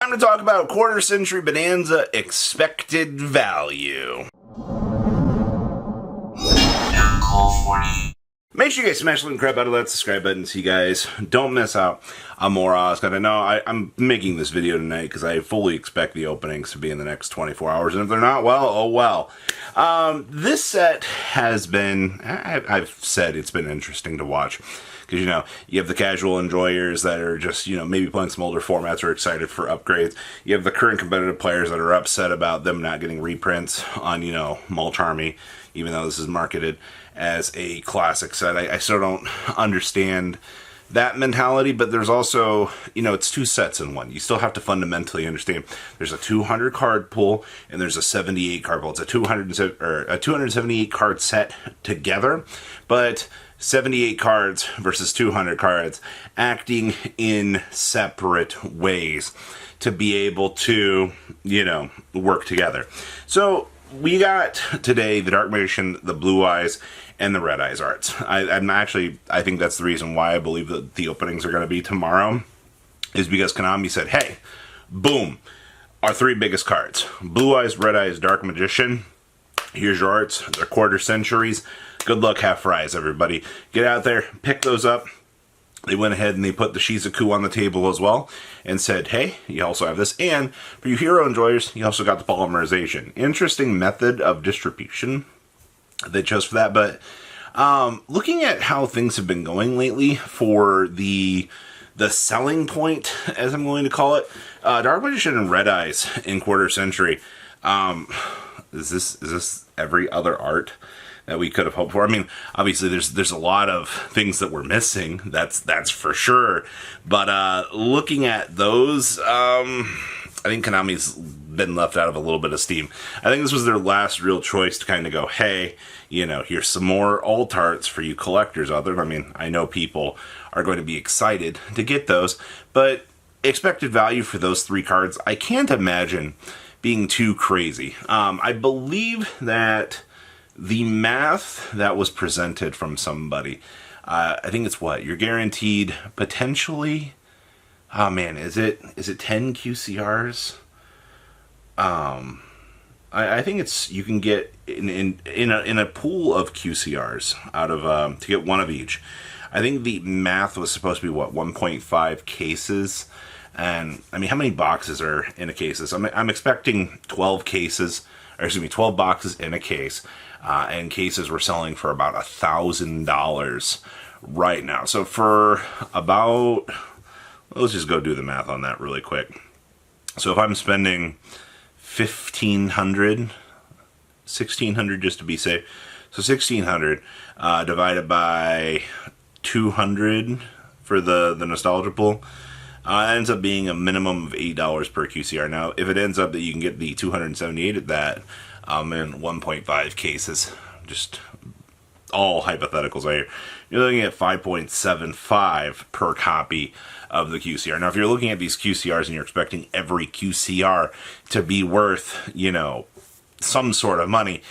Time to talk about quarter century Bonanza expected value. Make sure you guys smash the crap out of that subscribe button so you guys don't miss out on more Oscar. I know I'm making this video tonight because I fully expect the openings to be in the next 24 hours, and if they're not, well, oh well. This set has been, I've said it's been interesting to watch. Because, you have the casual enjoyers that are just, maybe playing some older formats or excited for upgrades. You have the current competitive players that are upset about them not getting reprints on, Mulch Army, even though this is marketed as a classic set. I still don't understand that mentality, but there's also, it's two sets in one. You still have to fundamentally understand there's a 200 card pool and there's a 78 card pool. It's a 278 card set together, but 78 cards versus 200 cards acting in separate ways to be able to, work together. So we got today the Dark Magician, the Blue Eyes, and the Red Eyes arts. I think that's the reason why I believe that the openings are going to be tomorrow, is because Konami said, hey, boom, our three biggest cards, Blue Eyes, Red Eyes, Dark Magician, here's your arts. They're quarter centuries. Good luck, have fries, everybody. Get out there, pick those up. They went ahead and they put the Shizuku on the table as well and said, hey, you also have this. And for you hero enjoyers, you also got the polymerization. Interesting method of distribution they chose for that. But looking at how things have been going lately for the selling point, as I'm going to call it, Dark Magician and Red Eyes in quarter century. Is this every other art that we could have hoped for? I mean, obviously there's a lot of things that we're missing. That's for sure. But looking at those, I think Konami's been left out of a little bit of steam. I think this was their last real choice to kind of go, hey, here's some more alt arts for you collectors out there. I mean, I know people are going to be excited to get those, but expected value for those three cards, I can't imagine being too crazy. I believe that the math that was presented from somebody, I think it's what? You're guaranteed potentially, oh man, is it 10 QCRs? I think it's, you can get in a pool of QCRs out of, to get one of each. I think the math was supposed to be what, 1.5 cases? And I mean, how many boxes are in a case? I'm expecting 12 cases, or excuse me, 12 boxes in a case. And cases were selling for about $1,000 right now. So for about, let's just go do the math on that really quick. So if I'm spending $1,500, $1,600 just to be safe. So $1,600 divided by 200 for the nostalgia pool. Ends up being a minimum of $8 per QCR. Now, if it ends up that you can get the 278 at that, in 1.5 cases, just all hypotheticals right here, you're looking at 5.75 per copy of the QCR. Now, if you're looking at these QCRs and you're expecting every QCR to be worth, some sort of money,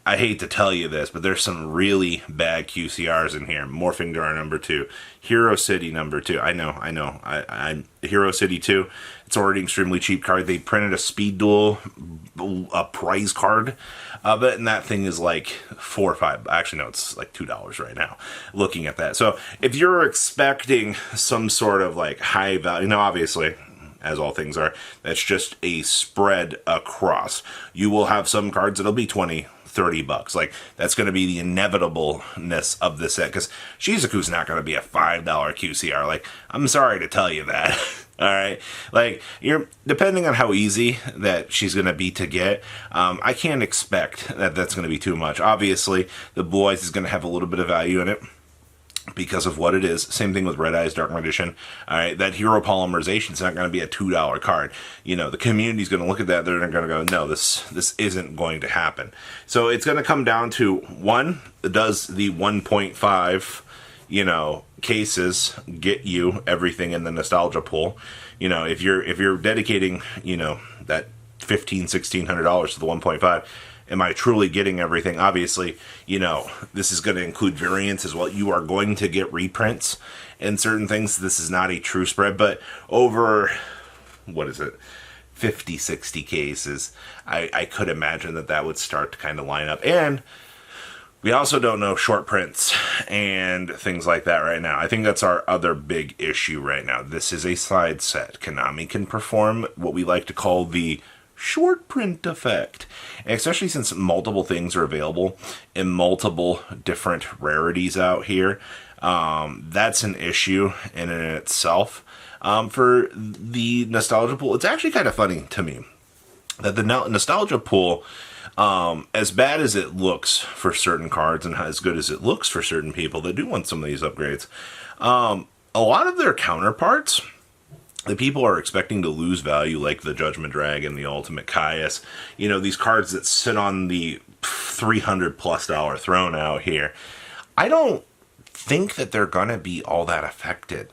I hate to tell you this, but there's some really bad QCRs in here. Morphing Door number 2. Hero City number 2. I know. Hero City 2. It's already an extremely cheap card. They printed a Speed Duel, a prize card of it, and that thing is like $4 or $5. Actually, no, it's like $2 right now, looking at that. So if you're expecting some sort of like high value, obviously, as all things are, that's just a spread across. You will have some cards that'll be $20, $30. Like, that's going to be the inevitableness of this set, because Shizuku's not going to be a $5 QCR. Like, I'm sorry to tell you that. All right, like, you're depending on how easy that she's going to be to get. I can't expect that that's going to be too much. Obviously, the Blue Eyes is going to have a little bit of value in it because of what it is. Same thing with Red Eyes, Dark Magician. All right, that hero polymerization is not going to be a $2 card. The community's going to look at that. They're going to go, no, this isn't going to happen. So it's going to come down to, one, does the 1.5, cases get you everything in the nostalgia pool? If you're dedicating, that $1,500-$1,600 to the 1.5, am I truly getting everything? Obviously, this is going to include variants as well. You are going to get reprints and certain things. This is not a true spread, but over what is it, 50, 60 cases, I could imagine that would start to kind of line up. And we also don't know short prints and things like that right now. I think that's our other big issue right now. This is a side set. Konami can perform what we like to call the short print effect. And especially since multiple things are available in multiple different rarities out here, that's an issue in and of itself. For the nostalgia pool, it's actually kind of funny to me that the nostalgia pool, as bad as it looks for certain cards and as good as it looks for certain people that do want some of these upgrades, a lot of their counterparts that people are expecting to lose value, like the Judgment Dragon, the Ultimate Caius, you know, these cards that sit on the $300+ throne out here, I don't think that they're going to be all that affected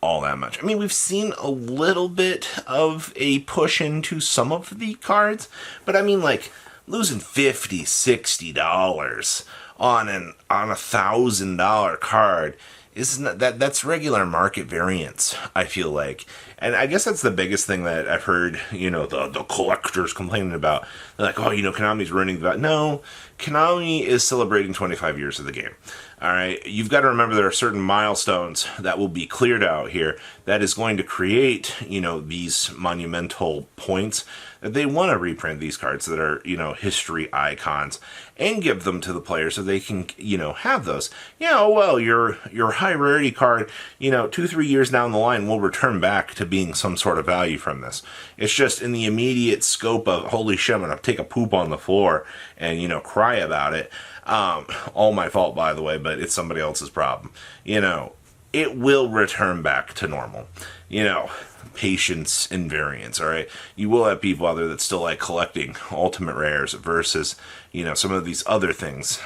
all that much. I mean, we've seen a little bit of a push into some of the cards, but I mean, like, losing $50, $60 on a $1,000 card is not, that's regular market variance, I feel like. And I guess that's the biggest thing that I've heard, you know, the collectors complaining about. They're like, oh, you know, Konami's ruining the value. No, Konami is celebrating 25 years of the game. All right, you've got to remember there are certain milestones that will be cleared out here that is going to create, you know, these monumental points that they want to reprint these cards that are, you know, history icons and give them to the players so they can, you know, have those. Yeah, well, your high rarity card, you know, 2-3 years down the line will return back to being some sort of value from this. It's just in the immediate scope of, holy shit, I'm going to take a poop on the floor and, you know, cry about it. All my fault, by the way, but it's somebody else's problem. You know, it will return back to normal. You know, patience and variance, all right? You will have people out there that still like collecting ultimate rares versus, you know, some of these other things.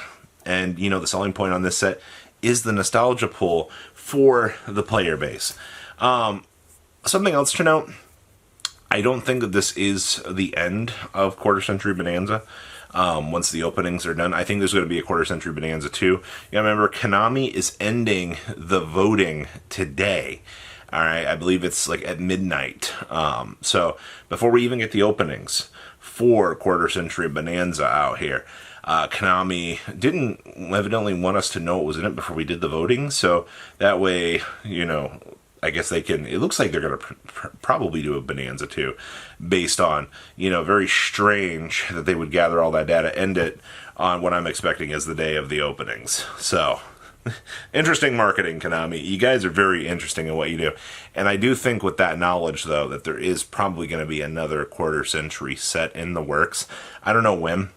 And, you know, the selling point on this set is the nostalgia pool for the player base. Something else to note, I don't think that this is the end of Quarter Century Bonanza. Once the openings are done, I think there's going to be a Quarter Century Bonanza 2. You gotta remember, Konami is ending the voting today. All right, I believe it's like at midnight. So before we even get the openings for Quarter Century Bonanza out here, Konami didn't evidently want us to know what was in it before we did the voting. So that way, you know, I guess they can, it looks like they're going to probably do a Bonanza 2 based on, you know, very strange that they would gather all that data, end it on what I'm expecting as the day of the openings. So, interesting marketing, Konami. You guys are very interesting in what you do. And I do think with that knowledge, though, that there is probably going to be another Quarter Century set in the works. I don't know when.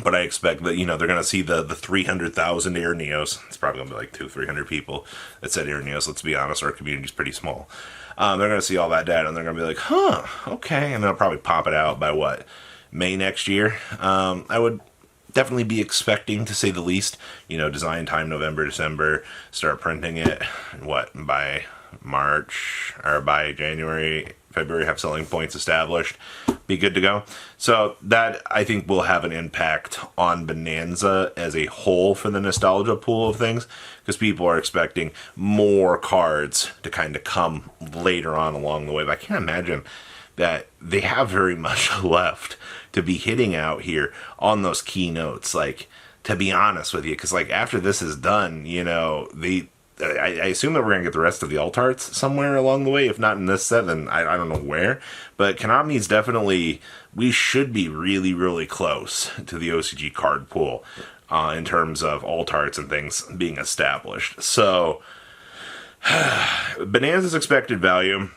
But I expect that, you know, they're going to see the 300,000 Air Neos. It's probably going to be like 200-300 people that said Air Neos. Let's be honest, our community's pretty small. They're going to see all that data, and they're going to be like, huh, okay. And they'll probably pop it out by, what, May next year? I would definitely be expecting, to say the least, you know, design time November, December, start printing it, what, by March, or by January, February, have selling points established, be good to go. So that, I think, will have an impact on Bonanza as a whole for the nostalgia pool of things, because people are expecting more cards to kind of come later on along the way. But I can't imagine that they have very much left to be hitting out here on those keynotes, like, to be honest with you, because, like, after this is done, you know, I assume that we're going to get the rest of the alt arts somewhere along the way. If not in this set, then I don't know where. But Konami's definitely, we should be really, really close to the OCG card pool in terms of alt arts and things being established. So, Bonanza's expected value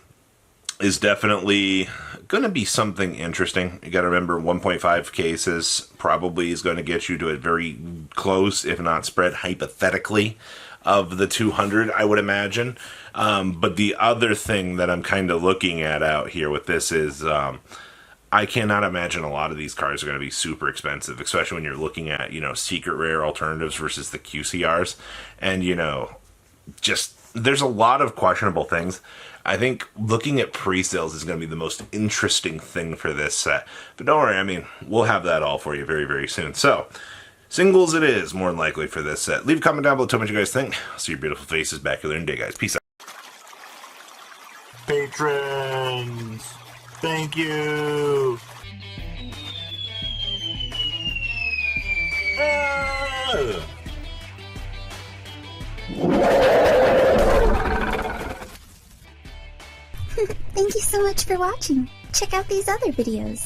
is definitely going to be something interesting. You got to remember 1.5 cases probably is going to get you to a very close, if not spread hypothetically, of the 200, I would imagine. But the other thing that I'm kind of looking at out here with this is I cannot imagine a lot of these cards are going to be super expensive, especially when you're looking at, you know, secret rare alternatives versus the QCRs. And, you know, just there's a lot of questionable things. I think looking at pre-sales is going to be the most interesting thing for this set. But don't worry, I mean, we'll have that all for you very, very soon. So, singles it is, more than likely, for this set. Leave a comment down below, tell me what you guys think. See your beautiful faces back here in the day, guys. Peace out. patrons. Thank you. Thank you so much for watching. Check out these other videos.